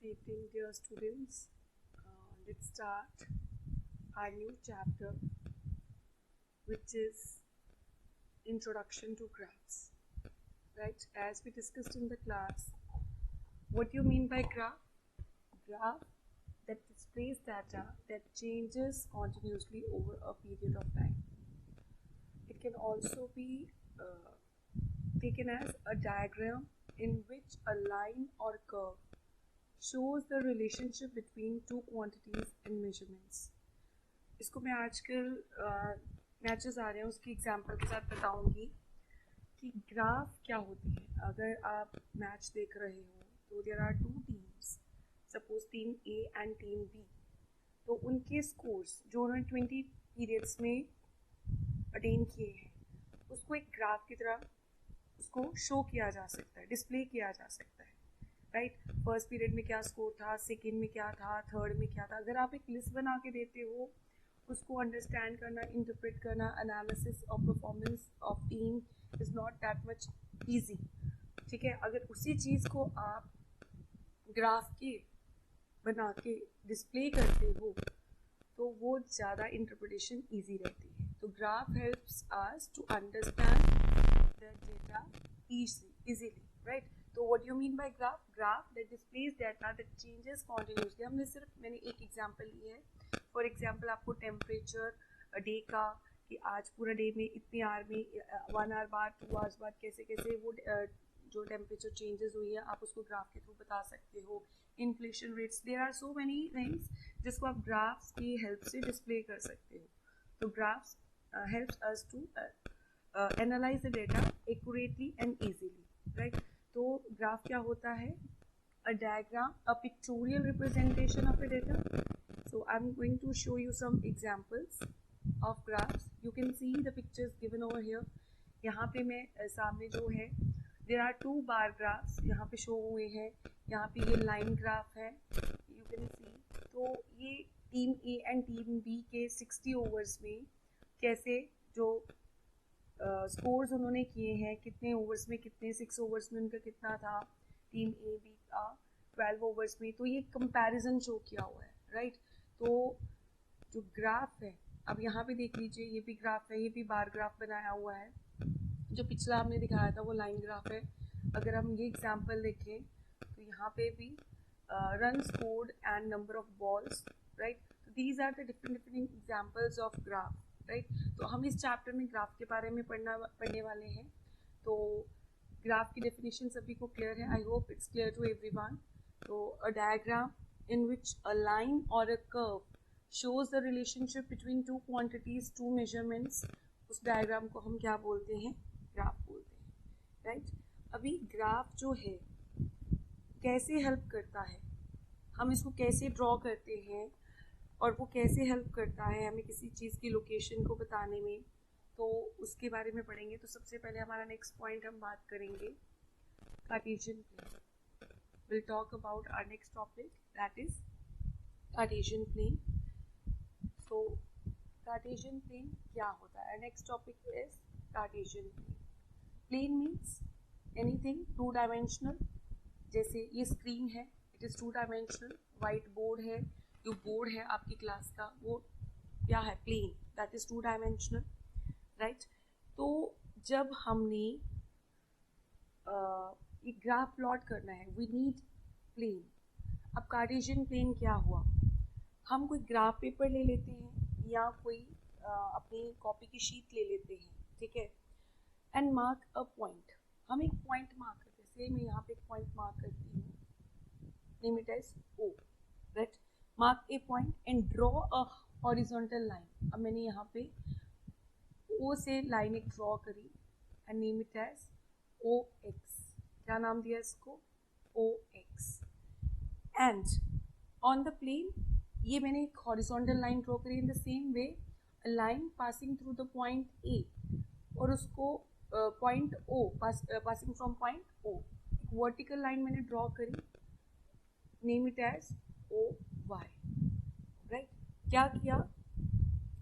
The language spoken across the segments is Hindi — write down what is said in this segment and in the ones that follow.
evening, dear students. Let's start our new chapter, which is Introduction to Graphs. Right? As we discussed in the class, what do you mean by graph? Graph that displays data that changes continuously over a period of time. It can also be taken as a diagram in which a line or curve shows the relationship between two quantities and measurements. इसको मैं आजकल मैचेस आ रहे हैं उसकी एग्जांपल के साथ बताऊंगी कि ग्राफ क्या होती है. अगर आप मैच देख रहे हो तो there are two teams, suppose team A and team B. तो उनके स्कोर्स जो उन्होंने 20 पीरियड्स में अटेन किए हैं उसको एक ग्राफ की तरह उसको शो किया जा सकता है, डिस्प्ले किया जा सकता है. राइट, फर्स्ट पीरियड में क्या स्कोर था, सेकेंड में क्या था, थर्ड में क्या था. अगर आप एक लिस्ट बना के देते हो, उसको अंडरस्टैंड करना, इंटरप्रेट करना, analysis of performance of team is not that much easy. ठीक है, अगर उसी चीज़ को आप ग्राफ के बना के डिस्प्ले करते हो तो वो ज़्यादा इंटरप्रिटेशन ईजी रहती है. तो graph helps us to understand the data easily, right? So what do you mean by graph? Graph that displays data that changes continuously. मैंने एक एग्जांपल ली है. फॉर एग्जांपल आपको टेम्परेचर डे का कि आज पूरा डे में इतने आवर में 1 आवर बाद 2 आवर्स बाद कैसे कैसे वो जो टेम्परेचर चेंजेस हुई है आप उसको ग्राफ के थ्रू बता सकते हो. Inflation rates, there are so many things जिसको आप ग्राफ्स की हेल्प से डिस्प्ले कर सकते हो. तो graphs helps us to analyse the data accurately and easily. Right, तो ग्राफ क्या होता है? A diagram, a pictorial representation of a data. So I'm going to show you some examples of graphs. You can see the pictures given over here. यहाँ पे मैं सामने जो है there are 2 bar graphs यहाँ पे शो हुए हैं. यहाँ पे ये लाइन ग्राफ है, you can see. तो ये team A and team B के 60 ओवर्स में कैसे जो स्कोर्स उन्होंने किए हैं, कितने ओवर्स में कितने, 6 ओवर्स में उनका कितना था, टीम ए बी का 12 ओवर्स में. तो ये कंपैरिजन शो किया हुआ है. राइट, तो जो ग्राफ है, अब यहाँ पे देख लीजिए, ये भी ग्राफ है, ये भी बार ग्राफ बनाया हुआ है. जो पिछला हमने दिखाया था वो लाइन ग्राफ है. अगर हम ये एग्जांपल देखें तो यहाँ पे भी run scored and number of balls. Right, तो these are the different examples of graph. Right, तो हम इस चैप्टर में ग्राफ के बारे में पढ़ने वाले हैं. तो ग्राफ की डेफिनेशन सभी को क्लियर है. I hope it's clear to everyone. तो a diagram in which a line or a curve shows the relationship between two quantities, two measurements, उस डायग्राम को हम क्या बोलते हैं? ग्राफ बोलते हैं. राइट, अभी ग्राफ जो है कैसे हेल्प करता है, हम इसको कैसे ड्रॉ करते हैं और वो कैसे हेल्प करता है हमें किसी चीज़ की लोकेशन को बताने में, तो उसके बारे में पढ़ेंगे. तो सबसे पहले हमारा नेक्स्ट पॉइंट हम बात करेंगे Cartesian plane. We'll talk about our next topic, that is Cartesian plane. So Cartesian plane क्या होता है? Next topic is Cartesian plane. Plane means anything two dimensional. जैसे ये स्क्रीन है, it is two dimensional. White board है, जो बोर्ड है आपकी क्लास का वो क्या है? Plane, that is two dimensional. Right? तो जब हमने एक ग्राफ प्लॉट करना है, वी नीड प्लेन. अब कार्टेशियन प्लेन क्या हुआ? हम कोई ग्राफ पेपर ले लेते हैं या कोई अपनी कॉपी की शीट ले लेते हैं. ठीक है, एंड मार्क अ पॉइंट. हम एक पॉइंट मार्क करते हैं. जैसे मैं यहाँ पे एक पॉइंट मार्क करती हूँ, name it as O. Right, mark a point and draw a horizontal line. अब मैंने यहाँ पे ओ से लाइन एक ड्रॉ करी and name it as O X. क्या नाम दिया इसको? O X. And on the plane ये मैंने एक हॉरिजॉन्टल लाइन ड्रॉ करी. In the same way a line passing through the point A और उसको point O passing from point O, एक वर्टिकल लाइन मैंने ड्रॉ करी, name it as O Y. Right, क्या किया?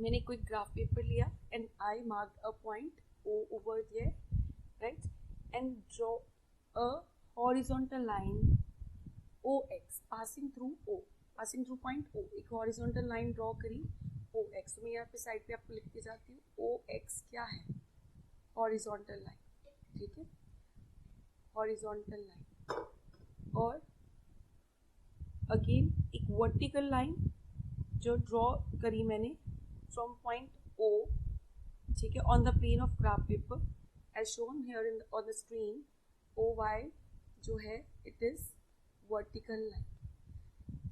मैंने कोई ग्राफ पेपर लिया and I mark a point O over there. Right, and draw a horizontal line O X passing through point O, एक हॉरिजॉन्टल लाइन ड्रॉ करी ओ एक्स। तो मैं यहाँ पे साइड पे आपको लिख के जाती हूँ, ओ एक्स क्या है, हॉरिजॉन्टल लाइन, ठीक है, हॉरिजॉन्टल लाइन। और अगेन एक वर्टिकल लाइन जो ड्रॉ करी मैंने फ्रॉम पॉइंट ओ, ठीक है, on the plane of graph paper as shown here in on the screen. O Y जो है it is vertical line.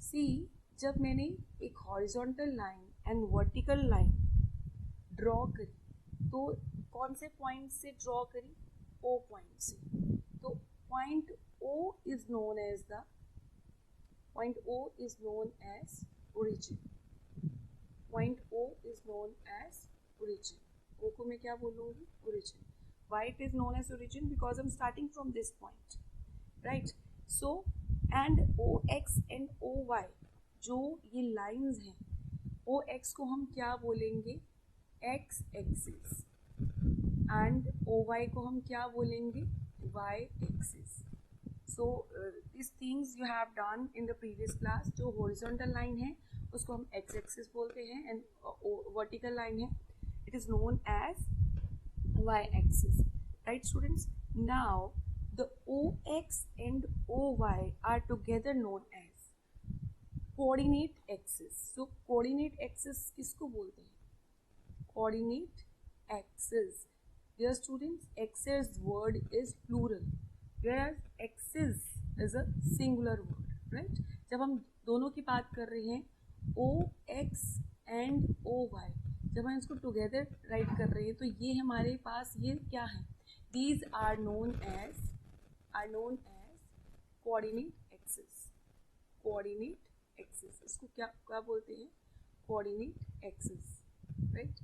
See, जब मैंने एक horizontal line and vertical line draw करी तो कौन से पॉइंट से ड्रॉ करी, ओ पॉइंट से। तो point O is known as the point O is known as origin. Point O is known as origin. O को मैं क्या बोलूँगी, origin. Why it is known as origin? Because I'm starting from this point, right? So and OX and OY जो ये lines हैं, OX को हम क्या बोलेंगे, X axis, and OY को हम क्या बोलेंगे, Y axis. So these things you have done in the previous class. जो horizontal line है उसको हम x axis बोलते हैं and vertical line है it is known as y axis, right students? Now the OX and OY are together known as coordinate axis. So coordinate axis किसको बोलते हैं, coordinate axis. Dear students, axis word is plural whereas axis is a singular word, right? जब हम दोनों की बात कर रहे हैं ओ एक्स एंड ओ वाई, जब हम इसको टुगेदर राइट कर रहे हैं तो ये हमारे पास ये क्या है, these are known as coordinate axis. Coordinate axis इसको क्या बोलते हैं, कोऑर्डिनेट एक्सिस, राइट?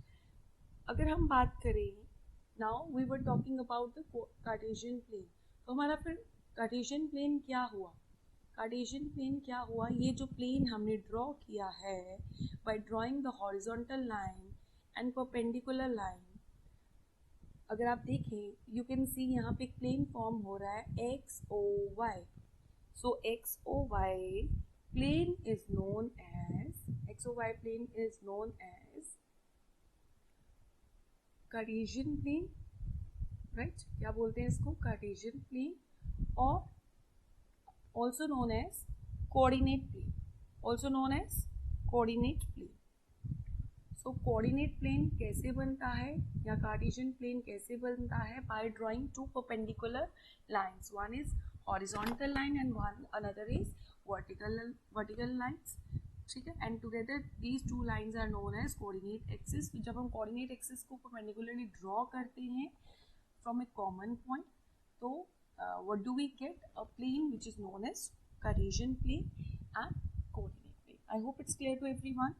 अगर हम बात करें, now we were talking about the Cartesian plane. तो हमारा फिर कार्टेशियन प्लेन क्या हुआ, कार्टेशियन प्लेन क्या हुआ, ये जो प्लेन हमने ड्रॉ किया है bye drawing the horizontal line and perpendicular line, अगर आप देखें यू कैन सी यहाँ पे एक प्लेन फॉर्म हो रहा है X O Y. So X O Y plane is known as Cartesian plane, right? क्या बोलते हैं इसको, कार्टेशियन प्लेन, और also known as coordinate plane, so coordinate plane कैसे बनता है या कार्टेशियन प्लेन कैसे बनता है, by drawing two perpendicular lines, one is horizontal line and another is vertical lines, ठीक है, and together these two lines are known as coordinate axis. जब हम coordinate axis को perpendicularly draw करते हैं from a common point, तो what do we get, a plane which is known as Cartesian plane and coordinate plane. I hope it's clear to everyone,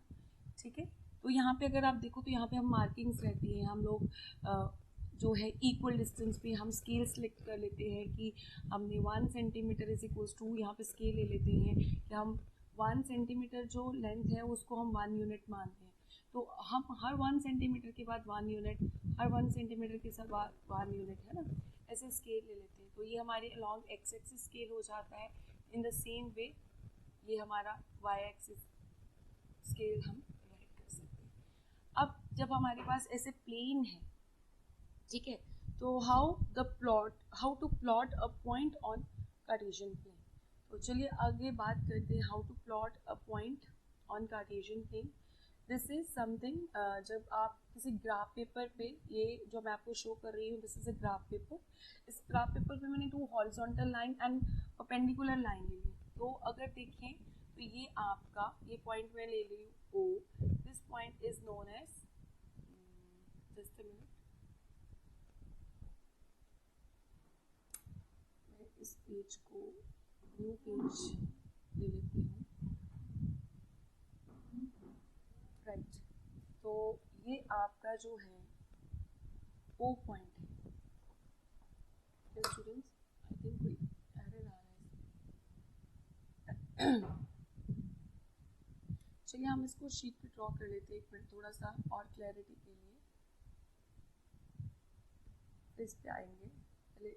ठीक है? तो यहाँ पे अगर आप देखो तो यहाँ पे हम मार्किंग्स रहती हैं, हम लोग जो है इक्वल डिस्टेंस पे हम स्केल सेलेक्ट कर लेते हैं कि हमने 1 सेंटीमीटर इज इक्वल्स टू, यहाँ पे स्केल ले लेते हैं कि हम 1 सेंटीमीटर जो लेंथ है उसको हम 1 यूनिट मानते हैं, तो हम हर 1 सेंटीमीटर के बाद 1 यूनिट, हर 1 सेंटीमीटर के बाद 1 यूनिट, है ना, ऐसे स्केल ले लेते हैं। तो ये हमारे अलॉन्ग एक्स एक्सिस स्केल हो जाता है। इन द सेम वे ये हमारा वाई एक्सिस स्केल हम राइट कर सकते हैं। अब जब हमारे पास ऐसे प्लेन है, ठीक है, तो how to plot a point on Cartesian plane. तो चलिए आगे बात करते हैं how to plot a point on Cartesian plane. This is something, जब आप किसी ग्राफ पेपर पे, ये जो मैं आपको शो कर रही हूँ this is a graph paper, इस ग्राफ पेपर पे मैंने 2 horizontal line and perpendicular line ले ली। तो अगर देखें तो ये आपका ये पॉइंट मैं ले ली हूँ O, this point is known as, just a minute, मैं इस पेज को न्यू पेज ले लेती हूँ, राइट? तो ये आपका जो है ओ पॉइंट है। स्टूडेंट्स आई थिंक कोई एरर आ रहा है। चलिए हम इसको शीट पे ड्रॉ कर लेते हैं एक मिनट, थोड़ा सा और क्लैरिटी के लिए इस पे आएंगे। पहले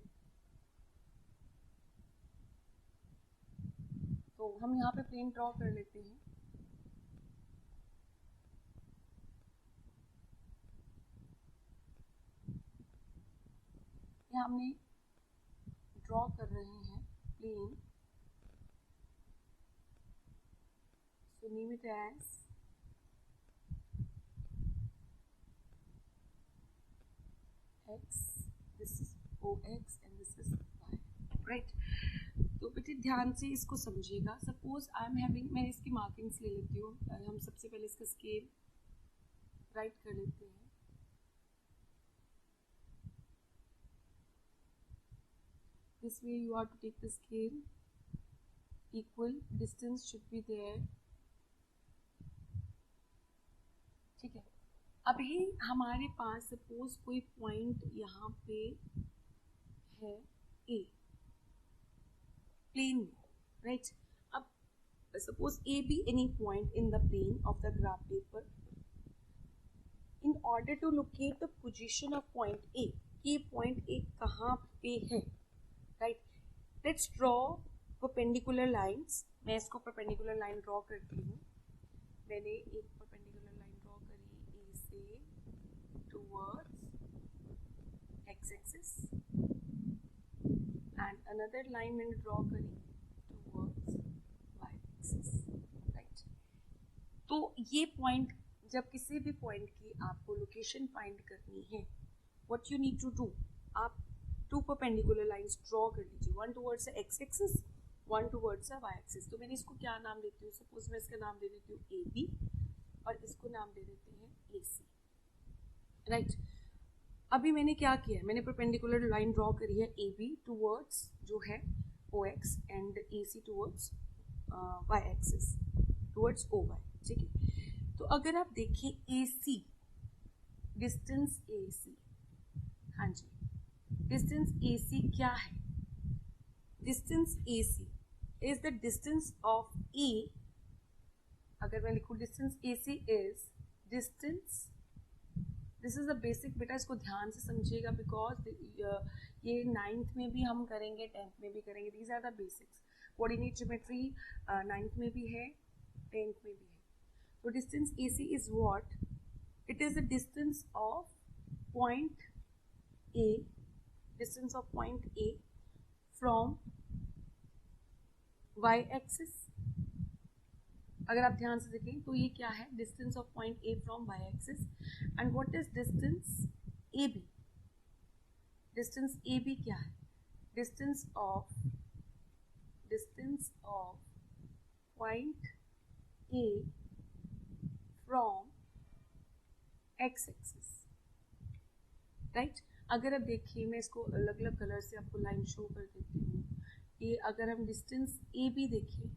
तो हम यहाँ पे प्लेन ड्रॉ कर लेते हैं। यहाँ हमने ड्रॉ कर रहे हैं plane, so name it as x, this is OX and this is Y, right? तो बेटे ध्यान से इसको समझिएगा। सपोज आई एम हैविंग, मैं इसकी मार्किंग्स ले लेती हूँ। हम सबसे पहले इसका स्केल राइट कर लेते हैं। This way you are to take the scale, equal distance should be there, ठीक है। अभी हमारे पास सपोज कोई पॉइंट यहाँ पे है A प्लेन में, राइट? अब suppose A be any point in the plane of the graph paper. In order to locate the position of point A, ये point A कहाँ पे है, right? Let's draw perpendicular lines. मैं इसको perpendicular line draw करती हूँ। मैंने एक perpendicular line draw करी A से towards x-axis and another line मैंने draw करी towards y-axis, right? तो ये point, जब किसी भी point की आपको location find करनी है, what you need to do, आप टू परपेंडिकुलर लाइंस ड्रॉ कर लीजिए, one towards X axis, one towards Y axis. तो मैंने इसको क्या नाम देती हूँ, सपोज मैं इसका नाम दे देती हूँ ए बी और इसको नाम दे देते हैं ए सी, राइट? अभी मैंने क्या किया है, मैंने परपेंडिकुलर लाइन ड्रॉ करी है ए बी टुवर्ड्स जो है O X and A C towards Y axis, towards O Y, ठीक है। तो अगर आप देखें ए सी, डिस्टेंस ए सी, हाँ जी, डिस्टेंस AC क्या है? Distance AC is the distance of A। अगर मैं लिखूँ distance AC is distance, this is a basic, बेटा इसको ध्यान से समझिएगा बिकॉज ये 9th में भी हम करेंगे, 10th में भी करेंगे। These are the basics. Coordinate geometry 9th में भी है, 10th में भी है। तो distance AC is what? It is the distance of point A, distance of point A from y axis। अगर आप ध्यान से देखें तो ये क्या है, distance of point A from y axis। and what is distance AB? distance AB क्या है? distance of point A from x axis, right? अगर आप देखिए, मैं इसको अलग अलग कलर से आपको लाइन शो कर देती हूँ। ये अगर हम डिस्टेंस ए बी देखें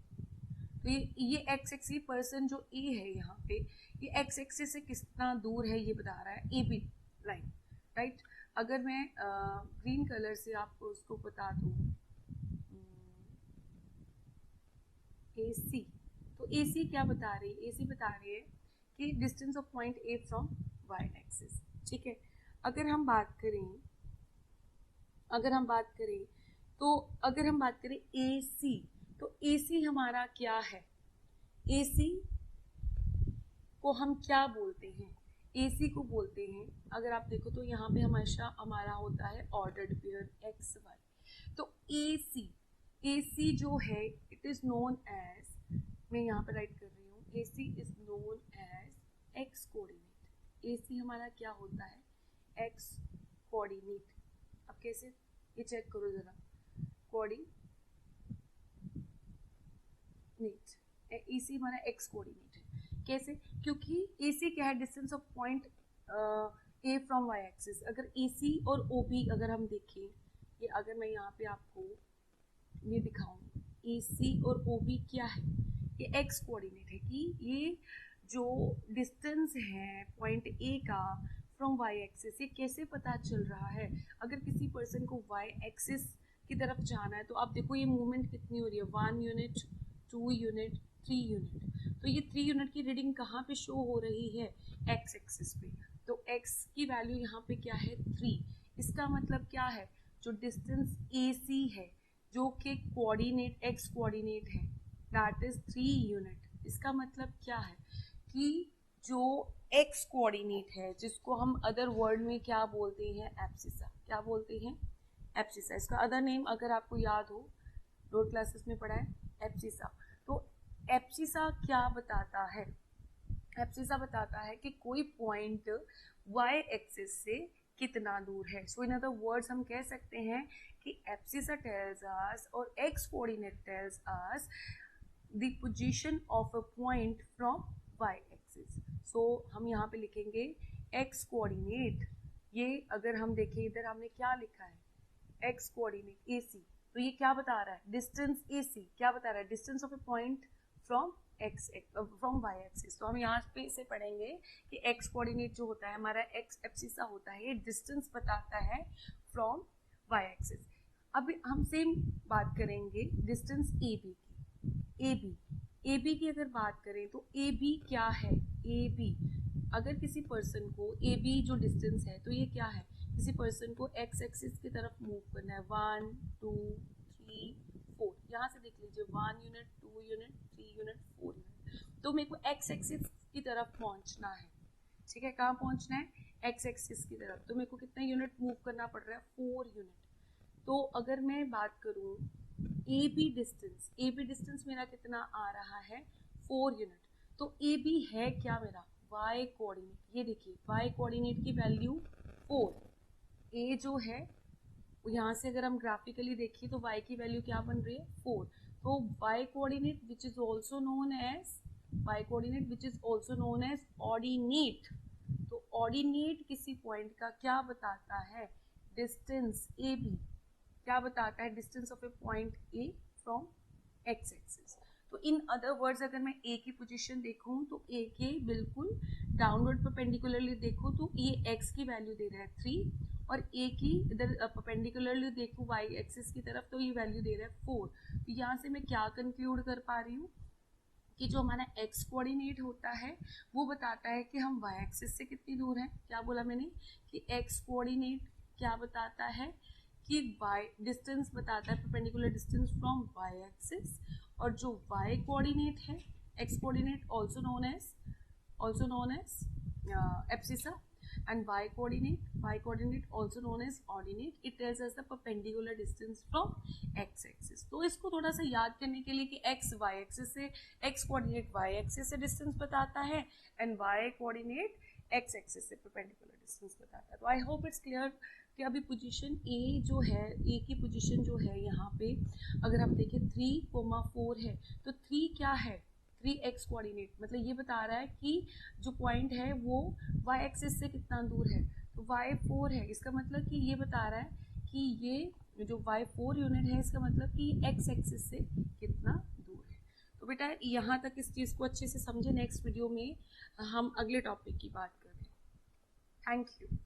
तो ये एक्स एक्सिस पर्सन जो ए है यहाँ पे, ये एक्स एक्सिस से कितना दूर है ये बता रहा है ए बी लाइन, राइट? अगर मैं ग्रीन कलर से आपको उसको बता दूँ ए सी, तो ए सी क्या बता रही है? ए सी बता रही है कि distance of point A from Y axis, ठीक है। अगर हम बात करें तो अगर हम बात करें ए सी, तो ए सी हमारा क्या है? ए सी को हम क्या बोलते हैं? ए सी को बोलते हैं, अगर आप देखो तो यहाँ पे हमेशा हमारा होता है ऑर्डर्ड पेयर एक्स वाई। तो ए सी जो है इट इज नोन एज, मैं यहाँ पे राइट कर रही हूँ, A C is known as X coordinate. A C हमारा क्या होता है? X coordinate. अब कैसे, ये चेक करो जरा, कोऑर्डिनेट, ए सी हमारा एक्स कोऑर्डिनेट है। कैसे? क्योंकि ए सी क्या है? Distance of point A from Y axis. अगर ए सी और ओ बी अगर हम देखें, ये अगर मैं यहाँ पे आपको ये दिखाऊं, ए सी और ओ बी क्या है? ये एक्स कोऑर्डिनेट है कि ये जो डिस्टेंस है पॉइंट ए का फ्रॉम वाई एक्सिस, ये कैसे पता चल रहा है? अगर किसी पर्सन को वाई एक्सिस की तरफ जाना है तो आप देखो ये मूवमेंट कितनी हो रही है, 1 यूनिट, 2 यूनिट, 3 यूनिट। तो ये 3 यूनिट की रीडिंग कहाँ पे शो हो रही है? एक्स एक्सिस पे। तो एक्स की वैल्यू यहाँ पे क्या है? 3। इसका मतलब क्या है? जो डिस्टेंस ए सी है जो कि कोऑर्डिनेट एक्स कोऑर्डिनेट है, दैट इज 3 यूनिट। इसका मतलब क्या है कि जो एक्स कोऑर्डिनेट है, जिसको हम अदर वर्ड में क्या बोलते हैं, एब्सिसा। क्या बोलते हैं? एब्सिसा। इसका अदर नेम अगर आपको याद हो, रोड क्लासेस में पढ़ा है, एब्सिसा। तो एब्सिसा क्या बताता है? एब्सिसा बताता है कि कोई पॉइंट वाई एक्सिस से कितना दूर है। सो इन अदर वर्ड्स हम कह सकते हैं कि एब्सिसा टेल्स अस और X coordinate tells us the position of a point from Y axis. So हम यहाँ पे लिखेंगे एक्स कोऑर्डिनेट। ये अगर हम देखें इधर हमने क्या लिखा है, एक्स कोऑर्डिनेट ए सी, तो ये क्या बता रहा है? डिस्टेंस ए सी क्या बता रहा है? Distance of a point from X from Y axis. तो हम यहाँ पे से पढ़ेंगे कि एक्स कोऑर्डिनेट जो होता है हमारा एक्स एब्सिसा होता है, ये डिस्टेंस बताता है फ्रॉम वाई एक्सिस। अब हम सेम बात करेंगे डिस्टेंस ए बी की। ए बी की अगर बात करें तो ए बी क्या है? ए बी अगर किसी पर्सन को ए बी जो डिस्टेंस है तो ये क्या है? किसी पर्सन को एक्स एक्सिस की तरफ मूव करना है, 1 2 3 4। यहाँ से देख लीजिए 1 यूनिट 2 यूनिट 3 यूनिट 4 यूनिट। तो मेरे को एक्स एक्सिस की तरफ पहुँचना है, ठीक है। कहाँ पहुँचना है? एक्स एक्सिस की तरफ। तो मेरे को कितना यूनिट मूव करना पड़ रहा है? 4 यूनिट। तो अगर मैं बात करूँ ए बी डिस्टेंस मेरा कितना आ रहा है? 4 यूनिट। तो ए बी है क्या मेरा? Y coordinate. ये देखिए वाई कोऑर्डिनेट की वैल्यू 4। ए जो है यहाँ से अगर हम ग्राफिकली देखिए तो y की वैल्यू क्या बन रही है? 4। तो y coordinate which is also known as ordinate. तो ऑर्डिनेट किसी पॉइंट का क्या बताता है? डिस्टेंस ए बी क्या बताता है? Distance of a point A from x axis. तो इन अदर वर्ड्स अगर मैं ए की पोजीशन देखूं तो ए के बिल्कुल डाउनवर्ड परपेंडिकुलरली देखूं तो ये एक्स की वैल्यू दे रहा है 3, और ए की इधर परपेंडिकुलरली देखूं वाई एक्सिस की तरफ तो ये वैल्यू दे रहा है 4। तो यहाँ से मैं क्या कंक्लूड कर पा रही हूँ कि जो हमारा एक्स कोऑर्डिनेट होता है वो बताता है कि हम वाई एक्सिस से कितनी दूर हैं। क्या बोला मैंने? कि एक्स कोऑर्डिनेट क्या बताता है? कि वाई डिस्टेंस बताता है, perpendicular distance from Y axis. और जो वाई कोऑर्डिनेट है, x coordinate also known as abscissa, and y coordinate also known as ordinate. It tells us the perpendicular distance from x axis. तो इसको थोड़ा सा याद करने के लिए कि x y axis से x coordinate y axis से distance बताता है and y coordinate x axis से perpendicular distance बताता है। तो I hope it's clear कि अभी पोजीशन A जो है, A की पोजीशन जो है यहाँ पे अगर हम देखें 3,4 है, तो 3 क्या है? 3x कोऑर्डिनेट, मतलब ये बता रहा है कि जो पॉइंट है वो y एक्सिस से कितना दूर है। तो y 4 है, इसका मतलब कि ये बता रहा है कि ये जो y 4 यूनिट है इसका मतलब कि x एक्सिस से कितना दूर है। तो बेटा यहाँ तक इस चीज़ को अच्छे से समझे। नेक्स्ट वीडियो में हम अगले टॉपिक की बात करें। Thank you.